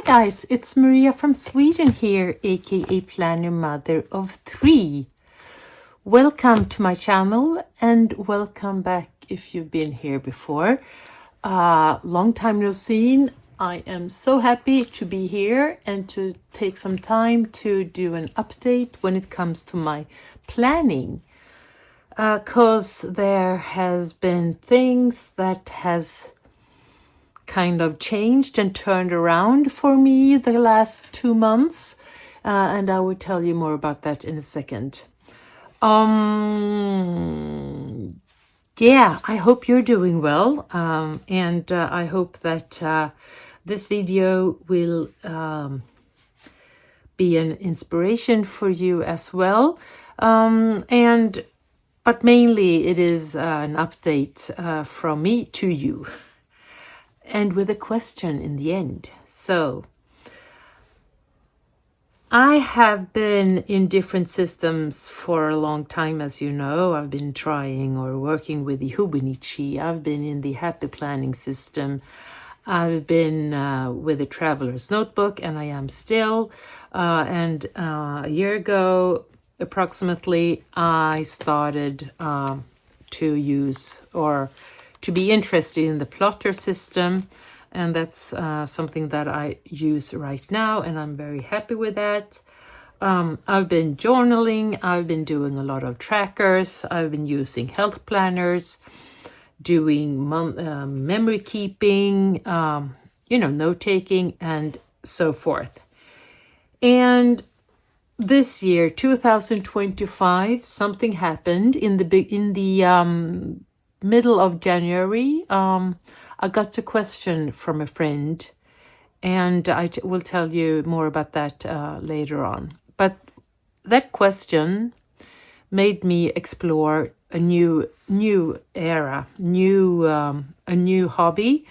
guys, it's Maria from Sweden here, aka Planner Mother of 3. Welcome to my channel and welcome back if you've been here before. Long time no seen. I am so happy to be here and to take some time to do an update when it comes to my planning. Because there has been things that has kind of changed and turned around for me the last 2 months, and I will tell you more about that in a second. Yeah, I hope you're doing well, and I hope that this video will be an inspiration for you as well, but mainly it is an update from me to you. And with a question in the end. So, I have been in different systems for a long time, as you know. I've been trying or working with the Hobonichi. I've been in the Happy Planning system. I've been with the Traveler's Notebook, and I am still. And a year ago, approximately, I started to use or to be interested in the plotter system, and that's something that I use right now, and I'm very happy with that. I've been journaling, I've been doing a lot of trackers, I've been using health planners, doing memory keeping, note-taking, and so forth. And this year, 2025, something happened in the middle of January. I got a question from a friend, and I will tell you more about that later on. But that question made me explore a new era, a new hobby,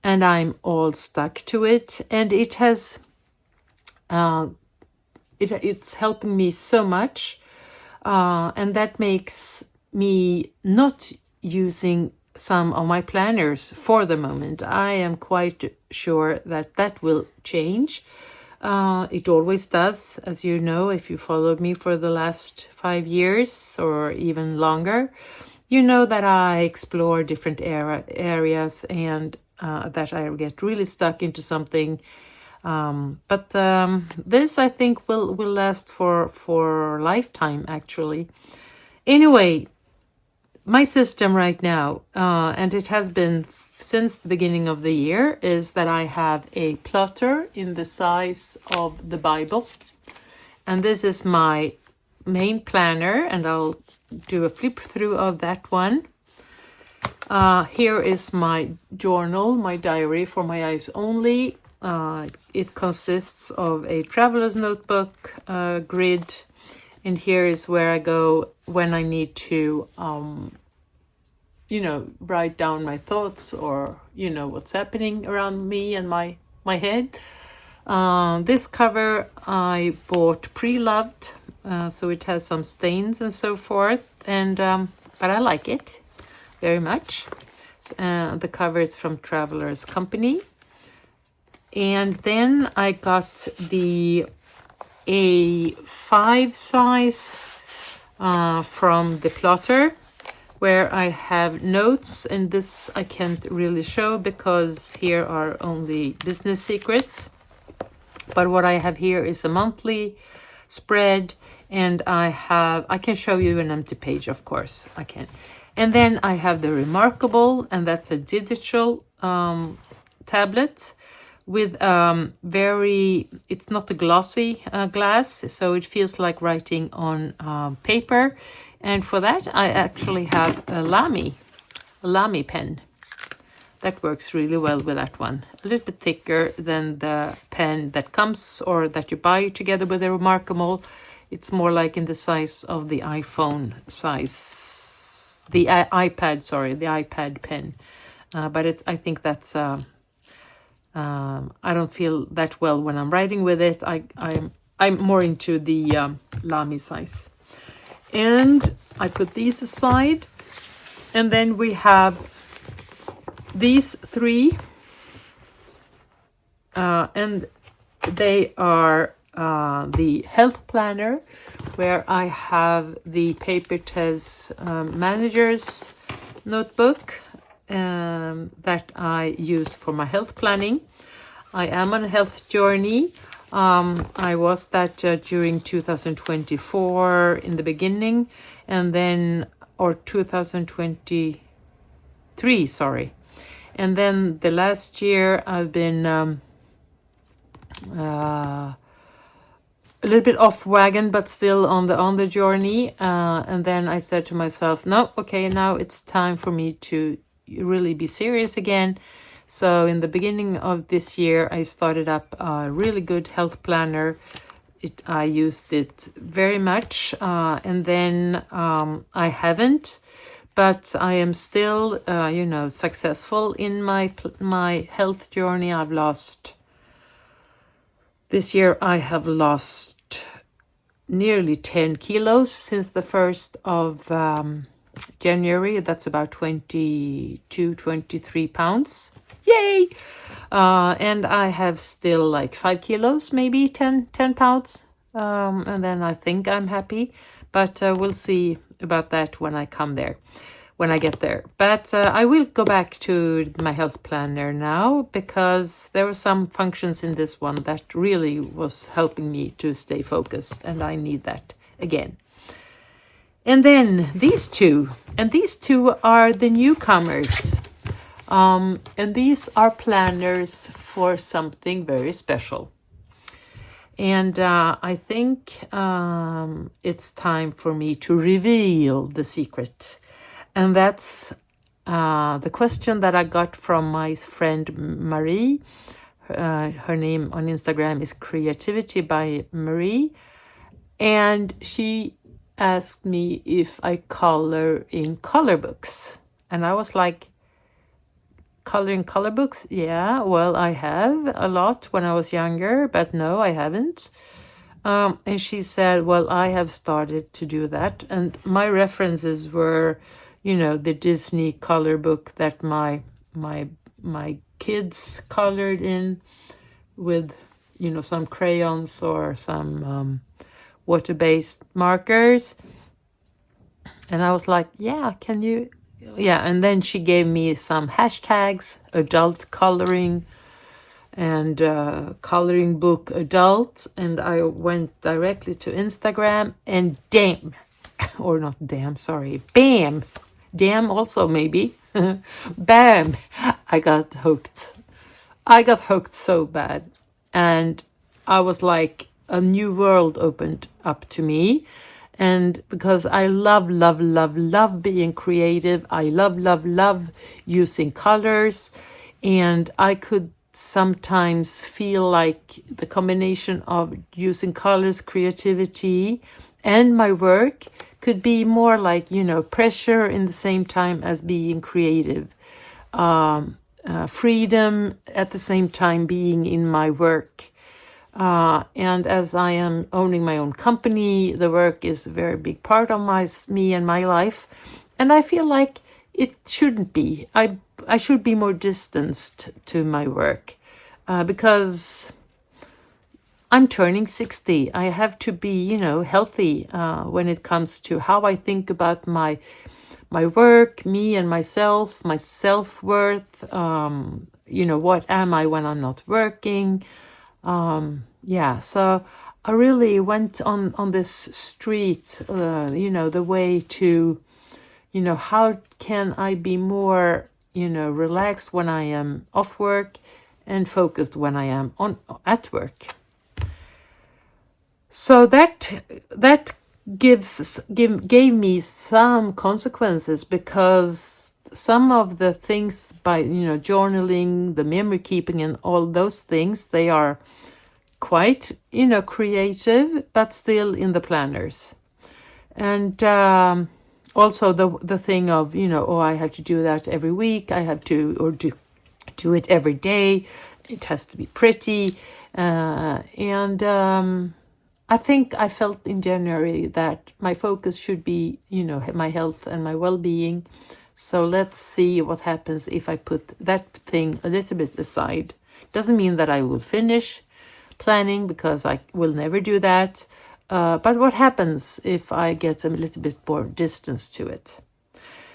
and I'm all stuck to it. And it has it's helping me so much, and that makes me not using some of my planners for the moment. I am quite sure that will change. It always does, as you know, if you followed me for the last 5 years or even longer. You know that I explore different areas and that I get really stuck into something. But this, I think, will last for a lifetime, actually. Anyway, my system right now, and it has been since the beginning of the year, is that I have a plotter in the size of the Bible. And this is my main planner, and I'll do a flip through of that one. Here is my journal, my diary for my eyes only. It consists of a traveler's notebook, grid, and here is where I go when I need to, write down my thoughts or, what's happening around me and my head. This cover I bought pre-loved, so it has some stains and so forth, and but I like it very much. The cover is from Traveler's Company. And then I got the A5 size from the plotter, where I have notes, and this I can't really show because here are only business secrets. But what I have here is a monthly spread, and I can show you an empty page, of course, I can. And then I have the Remarkable, and that's a digital tablet with it's not a glossy glass, so it feels like writing on paper. And for that, I actually have a Lamy pen. That works really well with that one. A little bit thicker than the pen that comes or that you buy together with the Remarkable. It's more like in the size of the iPhone size. The iPad pen. But I think that's... I don't feel that well when I'm writing with it. I'm more into the Lamy size. And I put these aside. And then we have these 3. And they are the health planner, where I have the paper test manager's notebook that I use for my health planning. I am on a health journey. I was that during 2024 in the beginning, and then, or 2023, sorry. And then the last year I've been a little bit off wagon, but still on the journey. And then I said to myself, no, okay, now it's time for me to really be serious again. So in the beginning of this year, I started up a really good health planner. I used it very much, and then I haven't, but I am still, successful in my health journey. This year I have lost nearly 10 kilos since the 1st of January. That's about 23 pounds. Yay! And I have still like 5 kilos, maybe 10 pounds. And then I think I'm happy, but we'll see about that when I get there. But I will go back to my health planner now, because there were some functions in this one that really was helping me to stay focused, and I need that again. And then these two are the newcomers. And these are planners for something very special. And I think it's time for me to reveal the secret. And that's the question that I got from my friend Marie. Her name on Instagram is Creativity by Marie. And she asked me if I color in color books. And I was like, coloring color books? Yeah, well, I have a lot when I was younger, but no, I haven't. And she said, well, I have started to do that. And my references were, the Disney color book that my kids colored in with, some crayons or some water-based markers. And I was like, yeah, can you... Yeah, and then she gave me some hashtags, adult coloring and coloring book adult, and I went directly to Instagram, and bam, also maybe, bam, I got hooked. I got hooked so bad, and I was like, a new world opened up to me. And because I love being creative, I love using colors, and I could sometimes feel like the combination of using colors, creativity, and my work could be more like, pressure in the same time as being creative, freedom at the same time being in my work. And as I am owning my own company, the work is a very big part of me and my life. And I feel like it shouldn't be. I should be more distanced to my work, because I'm turning 60. I have to be, healthy when it comes to how I think about my work, me and myself, my self-worth. What am I when I'm not working? So I really went on this street, the way to, how can I be more, relaxed when I am off work and focused when I am at work. So that gave me some consequences, because some of the things by, journaling, the memory keeping and all those things, they are quite, creative, but still in the planners. And also the thing of, I have to do that every week. I have to, or do it every day. It has to be pretty. And I think I felt in January that my focus should be, my health and my well-being. So let's see what happens if I put that thing a little bit aside. Doesn't mean that I will finish, planning because I will never do that. But what happens if I get a little bit more distance to it?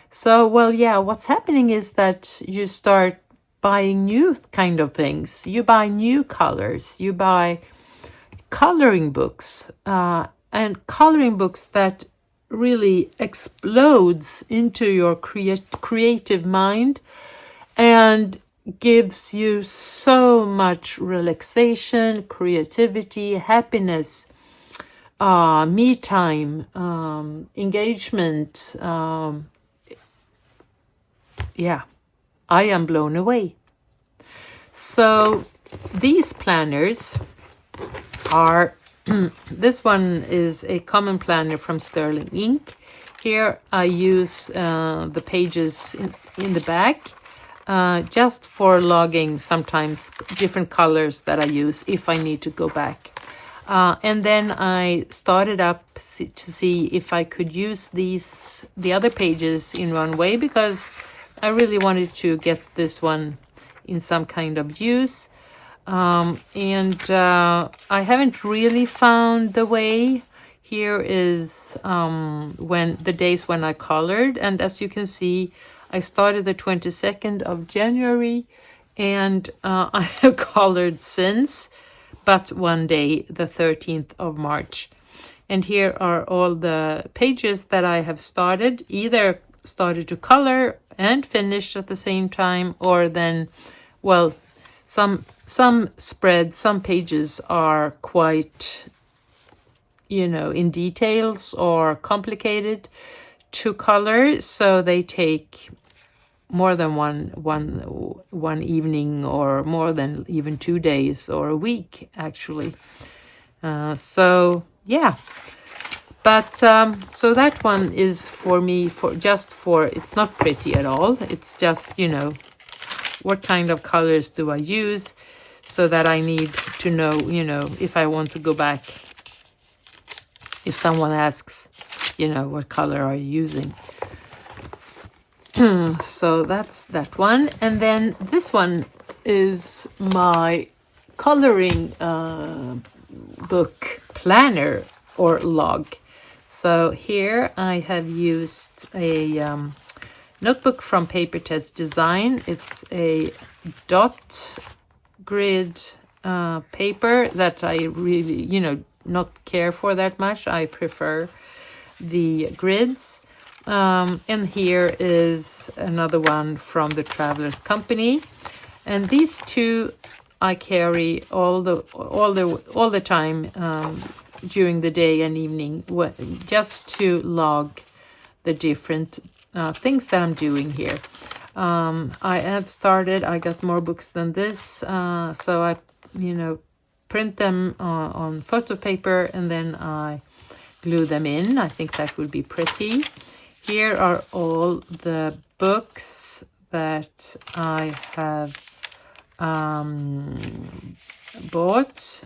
So, well, yeah, what's happening is that you start buying new kind of things. You buy new colors. You buy coloring books, and coloring books that really explodes into your creative mind and gives you so much relaxation, creativity, happiness, me time, engagement. Yeah, I am blown away. So these planners are, this one is a common planner from Sterling Ink. Here I use the pages in the back just for logging sometimes different colors that I use if I need to go back. And then I started up to see if I could use the other pages in one way, because I really wanted to get this one in some kind of use. And I haven't really found the way. Here is when the days when I colored, and as you can see, I started the 22nd of January, and I have colored since, but one day, the 13th of March. And here are all the pages that I have started, either started to color and finished at the same time, or then, well, some spreads, some pages are quite, in details or complicated to color, so they take more than one evening, or more than even 2 days or a week, actually. So yeah, but so that one is for me, it's not pretty at all. It's just, what kind of colors do I use, so that I need to know, if I want to go back, if someone asks, what color are you using? So that's that one. And then this one is my coloring book planner or log. So here I have used a notebook from Paper Test Design. It's a dot grid paper that I really, not care for that much. I prefer the grids. And here is another one from the Travelers Company. And these two I carry all the time during the day and evening, just to log the different things that I'm doing here. I got more books than this, so I, print them on photo paper, and then I glue them in. I think that would be pretty. Here are all the books that I have bought.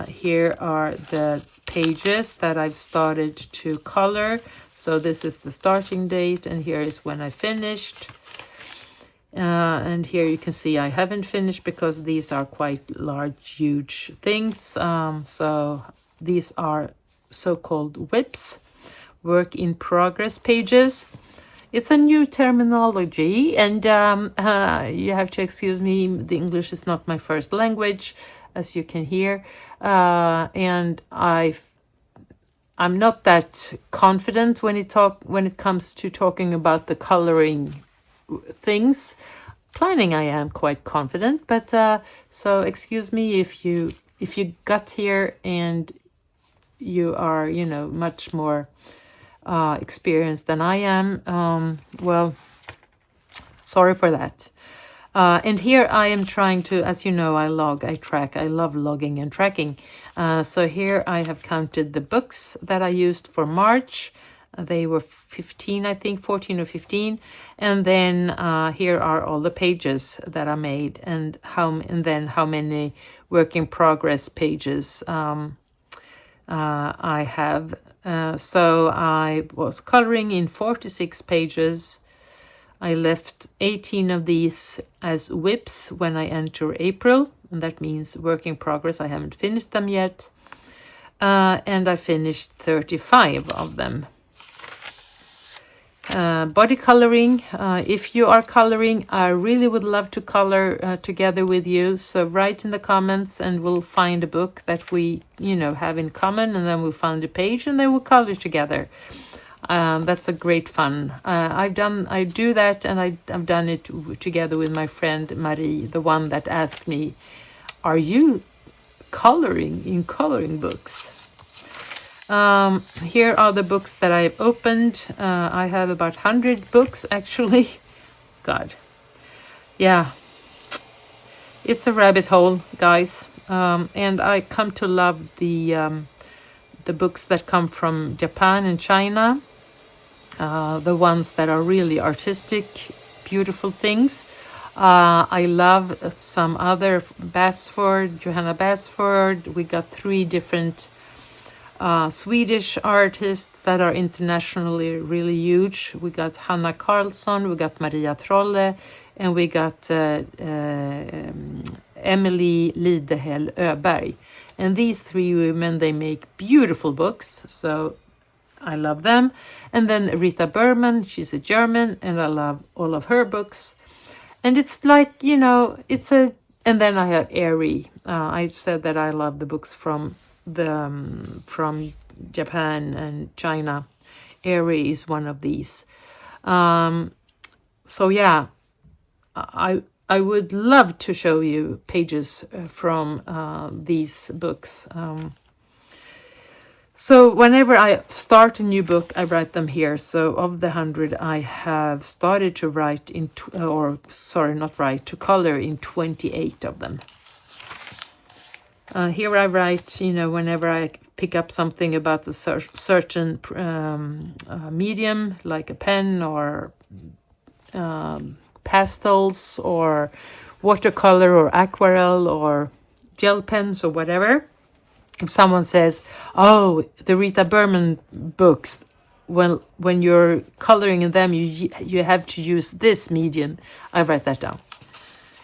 Here are the pages that I've started to color. So this is the starting date, and here is when I finished. And here you can see I haven't finished because these are quite large, huge things. So these are so-called WIPs, work in progress pages. It's a new terminology, and you have to excuse me, the English is not my first language, as you can hear. And I'm not that confident when it comes to talking about the coloring things. Planning, I am quite confident, but so excuse me if you got here and you are, much more experienced than I am. Well, sorry for that. And here I am trying to, as you know, I track. I love logging and tracking. So here I have counted the books that I used for March. They were 15, I think, 14 or 15. And then here are all the pages that I made, and then how many work in progress pages I have. So I was coloring in 46 pages. I left 18 of these as WIPs when I enter April. and that means work in progress. I haven't finished them yet. And I finished 35 of them. Body coloring. If you are coloring, I really would love to color together with you. So write in the comments and we'll find a book that we, have in common, and then we'll find a page and then we'll color together. That's a great fun. I do that, and I've done it together with my friend Marie, the one that asked me, "Are you coloring in coloring books?" Here are the books that I've opened. I have about 100 books actually. God, yeah, it's a rabbit hole, guys. And I come to love the books that come from Japan and China. The ones that are really artistic, beautiful things. I love some other Johanna Basford. We got 3 different Swedish artists that are internationally really huge. We got Hanna Karlsson, we got Maria Trolle, and we got Emily Lidehäll Öberg. And these 3 women, they make beautiful books. So I love them. And then Rita Berman, she's a German, and I love all of her books. And it's like, and then I have Airy. I said that I love the books from Japan and China. Airy is one of these. So yeah, I would love to show you pages from these books. So whenever I start a new book, I write them here. So of the 100, I have started to to color in 28 of them. Here I write, whenever I pick up something about a certain medium, like a pen or pastels or watercolor or aquarelle or gel pens or whatever. If someone says, "Oh, the Rita Berman books, well, when you're coloring in them, you have to use this medium," I write that down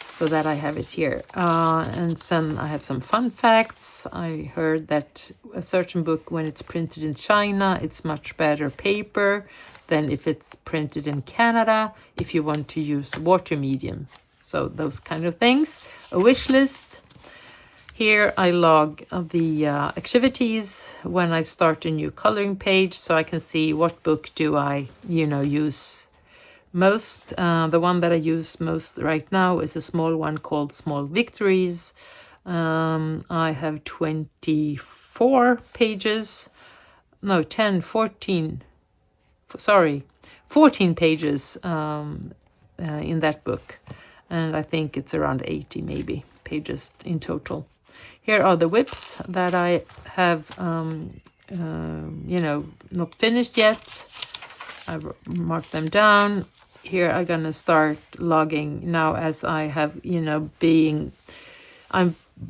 so that I have it here. And then I have some fun facts. I heard that a certain book, when it's printed in China, it's much better paper than if it's printed in Canada, if you want to use water medium. So those kind of things. A wish list. Here I log the activities when I start a new coloring page, so I can see what book do I, use most. The one that I use most right now is a small one called Small Victories. I have 24 pages. No, 14 pages in that book. And I think it's around 80 maybe pages in total. Here are the whips that I have, not finished yet. I've marked them down. Here I'm going to start logging now as I have,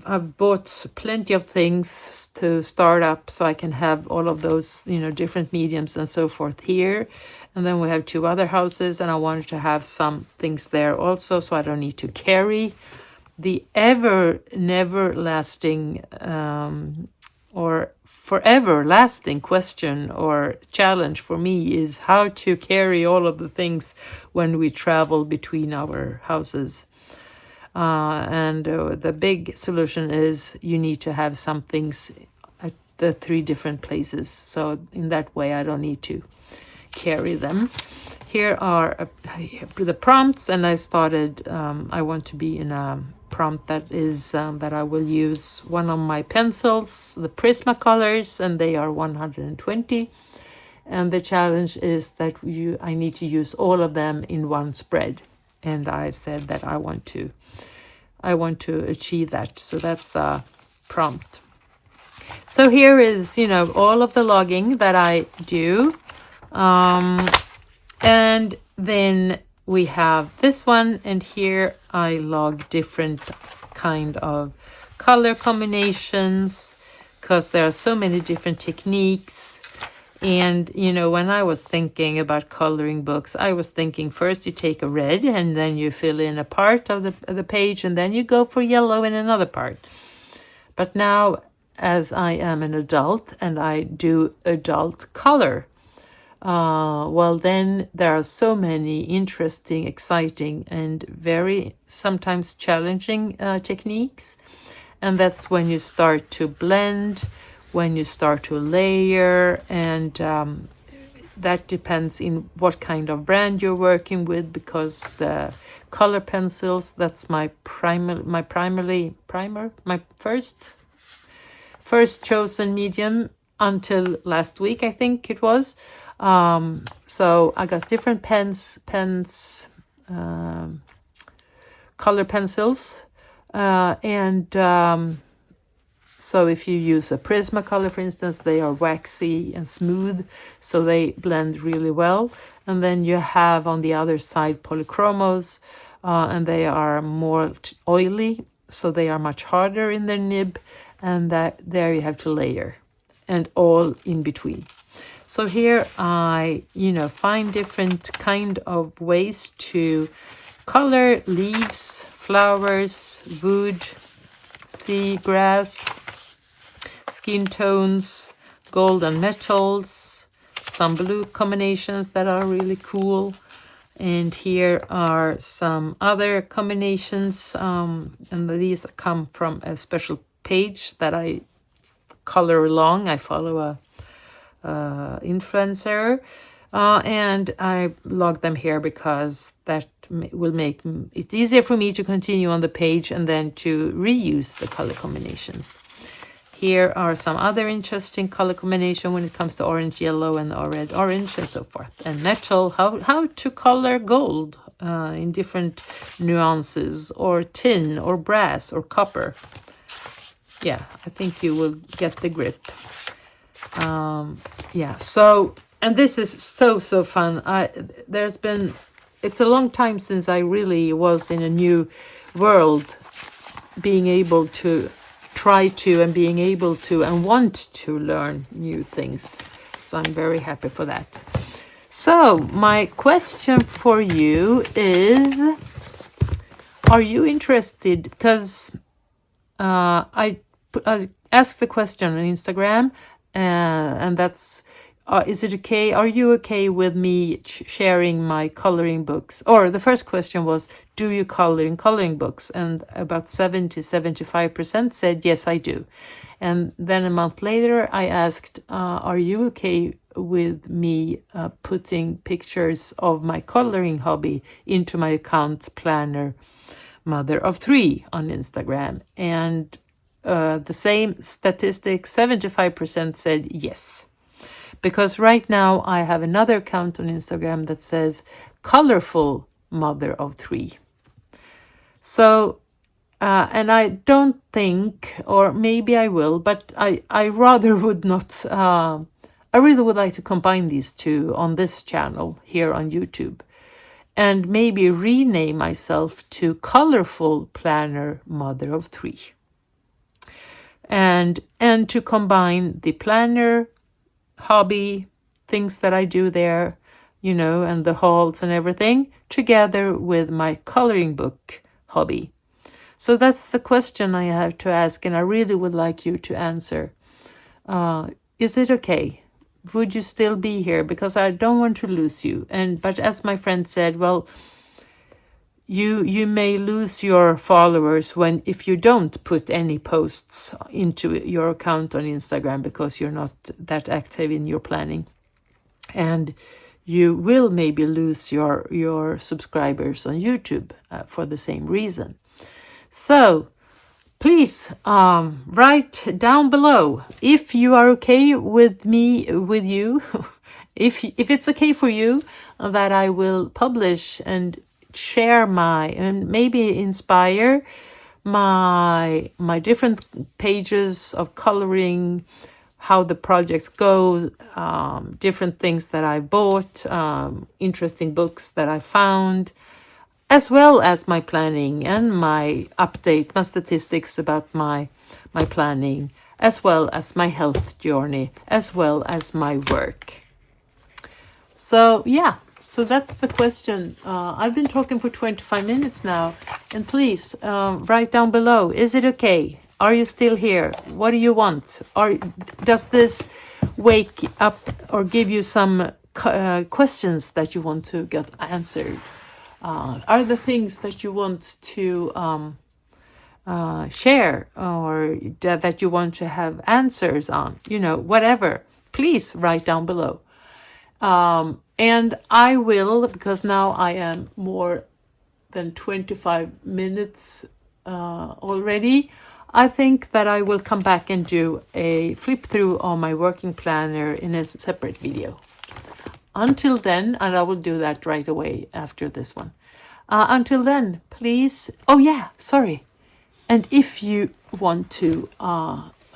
I've bought plenty of things to start up so I can have all of those, different mediums and so forth here. And then we have 2 other houses, and I wanted to have some things there also so I don't need to carry. The never lasting or forever lasting question or challenge for me is how to carry all of the things when we travel between our houses. And the big solution is you need to have some things at the 3 different places. So in that way, I don't need to carry them. Here are the prompts, and I started, I want to be in a prompt that is that I will use one of my pencils, the Prismacolors, and they are 120. And the challenge is that I need to use all of them in one spread. And I said that I want to achieve that. So that's a prompt. So here is, all of the logging that I do. And then we have this one, and here I log different kind of color combinations because there are so many different techniques. And, you know, when I was thinking about coloring books, I was thinking first you take a red and then you fill in a part of the page and then you go for yellow in another part. But now, as I am an adult and I do adult color, well, then there are so many interesting, exciting, and very sometimes challenging techniques. And that's when you start to blend, when you start to layer, and that depends in what kind of brand you're working with, because the color pencils, that's my first chosen medium until last week, I think it was. So I got different pens, color pencils, so if you use a Prismacolor, for instance, they are waxy and smooth, so they blend really well. And then you have on the other side polychromos, and they are more oily, so they are much harder in their nib, and there you have to layer, and all in between. So here I, find different kind of ways to color leaves, flowers, wood, sea grass, skin tones, gold and metals, some blue combinations that are really cool. And here are some other combinations, and these come from a special page that I color along. I follow a influencer, and I log them here because that will make it easier for me to continue on the page and then to reuse the color combinations. Here are some other interesting color combination when it comes to orange, yellow, and red, orange, and so forth. And metal, how to color gold in different nuances, or tin, or brass, or copper. Yeah, I think you will get the grip. So, and this is so fun. It's a long time since I really was in a new world, being able to try to and being able to and want to learn new things. So I'm very happy for that. So my question for you is, are you interested? Because I asked the question on Instagram, and that's, is it okay? Are you okay with me sharing my coloring books? Or the first question was, do you color in coloring books? And about 75% said, yes, I do. And then a month later, I asked, are you okay with me putting pictures of my coloring hobby into my account planner, Mother of Three, on Instagram? And the same statistic, 75% said yes. Because right now I have another account on Instagram that says Colorful Mother of Three. So, and I don't think, or maybe I will, but I rather would not, I really would like to combine these two on this channel here on YouTube, and maybe rename myself to Colorful Planner Mother of Three. And to combine the planner hobby, things that I do there, and the hauls and everything, together with my coloring book hobby. So that's the question I have to ask, and I really would like you to answer. Is it okay? Would you still be here? Because I don't want to lose you. But as my friend said, well, you may lose your followers if you don't put any posts into your account on Instagram, because you're not that active in your planning. And you will maybe lose your subscribers on YouTube for the same reason. So please write down below if you are okay with you, if it's okay for you that I will publish and share and maybe inspire my different pages of coloring, how the projects go, different things that I bought, interesting books that I found, as well as my planning and my statistics about my planning, as well as my health journey, as well as my work. So yeah, so that's the question. I've been talking for 25 minutes now, and please write down below, is it okay? Are you still here? What do you want? Or does this wake up or give you some questions that you want to get answered? Are the things that you want to share, or that you want to have answers on, whatever, please write down below. And I will, because now I am more than 25 minutes already, I think that I will come back and do a flip through on my working planner in a separate video. Until then, and I will do that right away after this one. Until then, please, and if you want to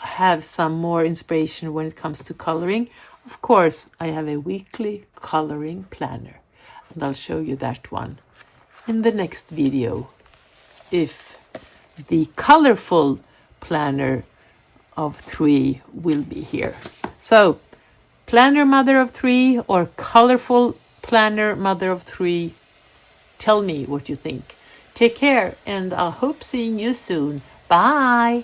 have some more inspiration when it comes to coloring, of course, I have a weekly coloring planner, and I'll show you that one in the next video, if the colorful planner of 3 will be here. So, planner mother of 3 or colorful planner mother of 3, tell me what you think. Take care, and I hope seeing you soon. Bye!